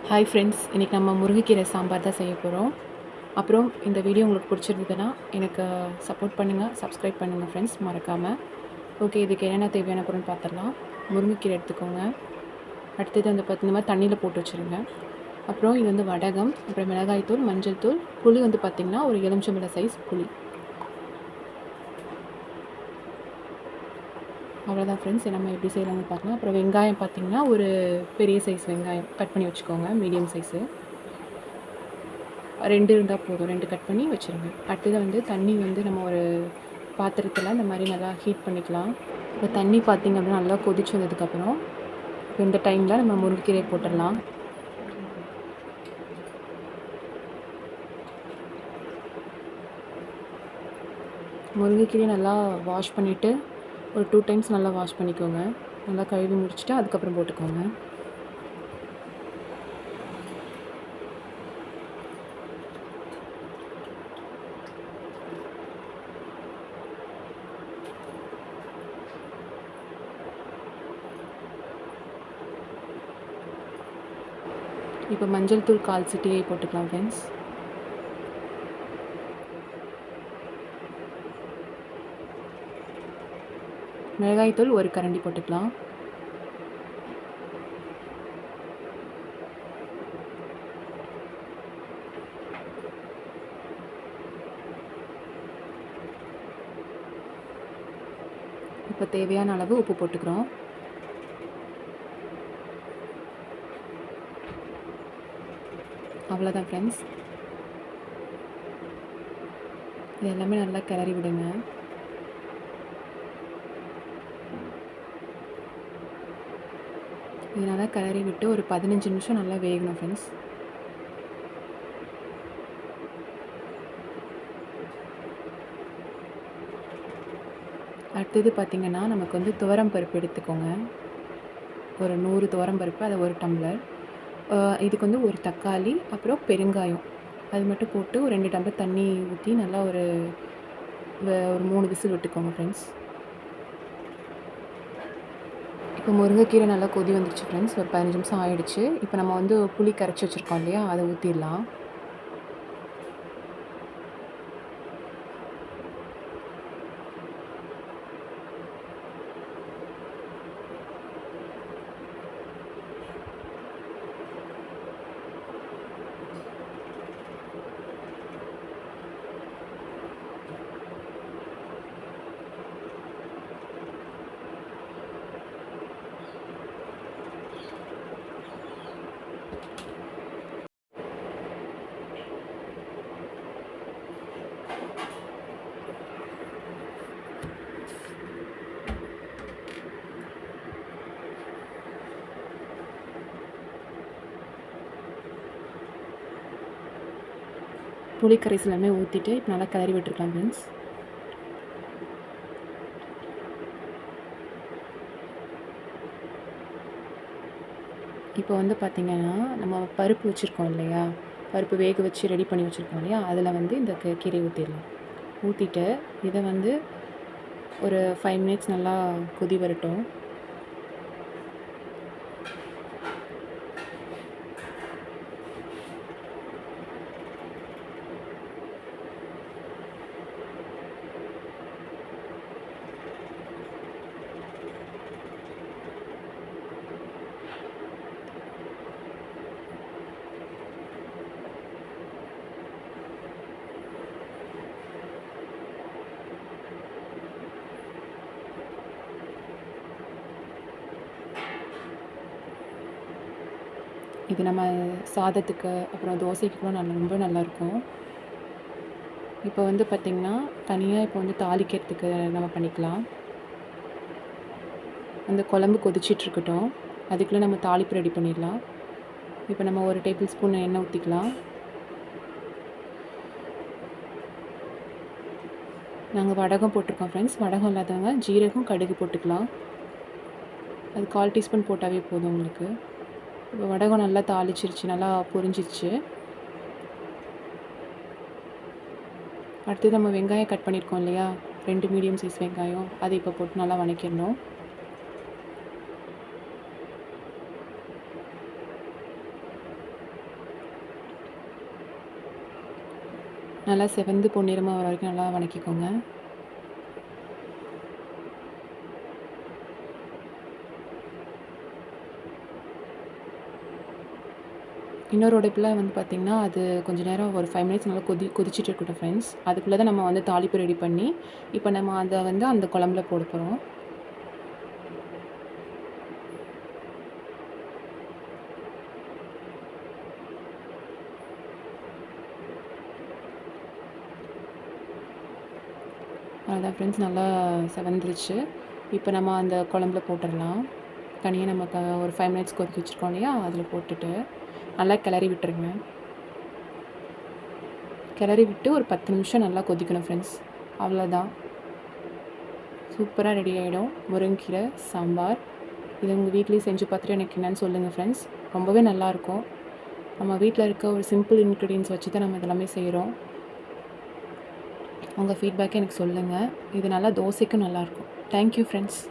Hi friends, இன்றைக்கி நம்ம முருங்கைக்கீரை சாம்பார் தான் செய்ய போகிறோம். அப்புறம் இந்த வீடியோ உங்களுக்கு பிடிச்சிருந்ததுன்னா எனக்கு சப்போர்ட் பண்ணுங்கள், சப்ஸ்கிரைப் பண்ணுங்கள் ஃப்ரெண்ட்ஸ் மறக்காமல். ஓகே, இதுக்கு என்னென்ன தேவையான பொருள் பார்த்துடலாம். முருங்கைக்கீரை எடுத்துக்கோங்க. அடுத்தது வந்து இந்த மாதிரி தண்ணியில் போட்டு வச்சுருங்க. அப்புறம் இது வந்து வடகம், அப்புறம் மிளகாய்த்தூள், மஞ்சள் தூள், புளி வந்து பார்த்திங்கன்னா ஒரு எலுமிச்சம்பழ சைஸ் புளி. அவ்வளோதான் ஃப்ரெண்ட்ஸ், நம்ம எப்படி செய்யலாம்னு பார்க்கலாம். அப்புறம் வெங்காயம் பார்த்திங்கன்னா ஒரு பெரிய சைஸ் வெங்காயம் கட் பண்ணி வச்சுக்கோங்க, மீடியம் சைஸு. 2 இருந்தால் போதும், 2 கட் பண்ணி வச்சுருங்க. அடுத்தது வந்து தண்ணி வந்து நம்ம ஒரு பாத்திரத்தில் இந்த மாதிரி நல்லா ஹீட் பண்ணிக்கலாம். இப்போ தண்ணி பார்த்திங்க அப்படின்னா நல்லா கொதிச்சு வந்ததுக்கப்புறம் இப்போ இந்த டைமில் நம்ம முருங்கைக்கீரை போட்டுடலாம். முருங்கைக்கீரை நல்லா வாஷ் பண்ணிவிட்டு ஒரு 2 டைம்ஸ் நல்லா வாஷ் பண்ணிக்கோங்க. நல்லா கழுவி முடிச்சுட்டு அதுக்கப்புறம் போட்டுக்கோங்க. இப்போ மஞ்சள் தூள் 1/4 சிட்டிகை போட்டுக்கலாம் ஃப்ரெண்ட்ஸ். மிளகாய்த்தூள் 1 கரண்டி போட்டுக்கலாம். இப்போ தேவையான அளவு உப்பு போட்டுக்கிறோம். அவ்வளோதான் ஃப்ரெண்ட்ஸ், இது எல்லாமே நல்லா கிளறி விடுங்க. இது நல்லா கிளறி விட்டு ஒரு 15 நிமிஷம் நல்லா வேகணும் ஃப்ரெண்ட்ஸ். அடுத்தது பார்த்திங்கன்னா நமக்கு வந்து துவரம் பருப்பு எடுத்துக்கோங்க. ஒரு 100 துவரம் பருப்பு, அதை 1 டம்ளர். இதுக்கு வந்து 1 தக்காளி, அப்புறம் பெருங்காயம் அது மட்டும் போட்டு ஒரு 2 டம்ளர் தண்ணி ஊற்றி நல்லா ஒரு 3 விசில் விட்டுக்கோங்க ஃப்ரெண்ட்ஸ். இப்போ முருங்கைக்கீரை நல்லா கொதி வந்துடுச்சு ஃப்ரெண்ட்ஸ், ஒரு 15 நிமிஷம் ஆகிடுச்சு. இப்போ நம்ம வந்து புளி கரைச்சி வச்சுருக்கோம் இல்லையா, அதை ஊற்றிடலாம். புளி கரைசல் எல்லாமே ஊற்றிட்டு இப்போ நல்லா கிளறி விட்டுருக்கலாம் ஃப்ரெண்ட்ஸ். இப்போ வந்து பார்த்திங்கன்னா நம்ம பருப்பு வச்சுருக்கோம் இல்லையா, பருப்பு வேக வச்சு ரெடி பண்ணி வச்சுருக்கோம் இல்லையா, அதில் வந்து இந்த கீரை ஊற்றிடலாம். ஊற்றிட்டு இதை வந்து ஒரு 5 மினிட்ஸ் நல்லா கொதி வரட்டும். இது நம்ம சாதத்துக்கு அப்புறம் தோசைக்கு கூட ரொம்ப நல்லாயிருக்கும். இப்போ வந்து பார்த்திங்கன்னா தனியாக இப்போ வந்து தாளிக்கிறதுக்கு நம்ம பண்ணிக்கலாம். அந்த குழம்பு கொதிச்சிட்ருக்கட்டும், அதுக்குள்ளே நம்ம தாளிப்பு ரெடி பண்ணிடலாம். இப்போ நம்ம 1 டேபிள் ஸ்பூன் எண்ணெய் ஊற்றிக்கலாம். நாங்கள் வடகம் போட்டிருக்கோம் ஃப்ரெண்ட்ஸ். வடகம் இல்லாதவங்க ஜீரகம், கடுகு போட்டுக்கலாம். அது 1/4 டீஸ்பூன் போட்டாவே போதும் உங்களுக்கு. இப்போ வடகம் நல்லா தாளிச்சிருச்சு, நல்லா பொரிஞ்சிருச்சு. அடுத்தது நம்ம வெங்காயம் கட் பண்ணியிருக்கோம் இல்லையா, 2 மீடியம் சைஸ் வெங்காயம், அதை இப்போ போட்டு நல்லா வதக்கிடணும். நல்லா செவந்து பொன்னிறமாக வர வரைக்கும் நல்லா வதக்கிக்கோங்க. இன்னொரு அடுப்பில் வந்து பார்த்திங்கன்னா, அது கொஞ்சம் நேரம் ஒரு 5 மினிட்ஸ் நல்லா கொதிச்சுட்டு இருக்கட்டும் ஃப்ரெண்ட்ஸ். அதுக்குள்ளே தான் நம்ம வந்து தாளிப்பு ரெடி பண்ணி, இப்போ நம்ம அத வந்து அந்த குழம்புல போட போறோம். அதான் ஃப்ரெண்ட்ஸ் நல்லா செவந்துருச்சு. இப்போ நம்ம அந்த குழம்புல போட்டுடலாம். தனியாக நம்ம ஒரு 5 மினிட்ஸ் கொதிக்க வச்சுருக்கோம் இல்லையா, அதில் போட்டுட்டு நல்லா கிளறி விட்டுருங்க. கிளறி விட்டு ஒரு 10 நிமிஷம் நல்லா கொதிக்கணும் ஃப்ரெண்ட்ஸ். அவ்வளோதான், சூப்பராக ரெடி ஆகிடும் முருங்கைக்கீரை சாம்பார். இது உங்கள் வீட்லேயும் செஞ்சு பார்த்துட்டு எனக்கு என்னென்னு சொல்லுங்கள் ஃப்ரெண்ட்ஸ். ரொம்பவே நல்லாயிருக்கும். நம்ம வீட்டில் இருக்க ஒரு சிம்பிள் இன்க்ரீடியன்ஸ் வச்சு தான் நம்ம இதெல்லாமே செய்கிறோம். உங்கள் ஃபீட்பேக்கை எனக்கு சொல்லுங்கள். இது நல்லா தோசைக்கும் நல்லாயிருக்கும். Thank you friends.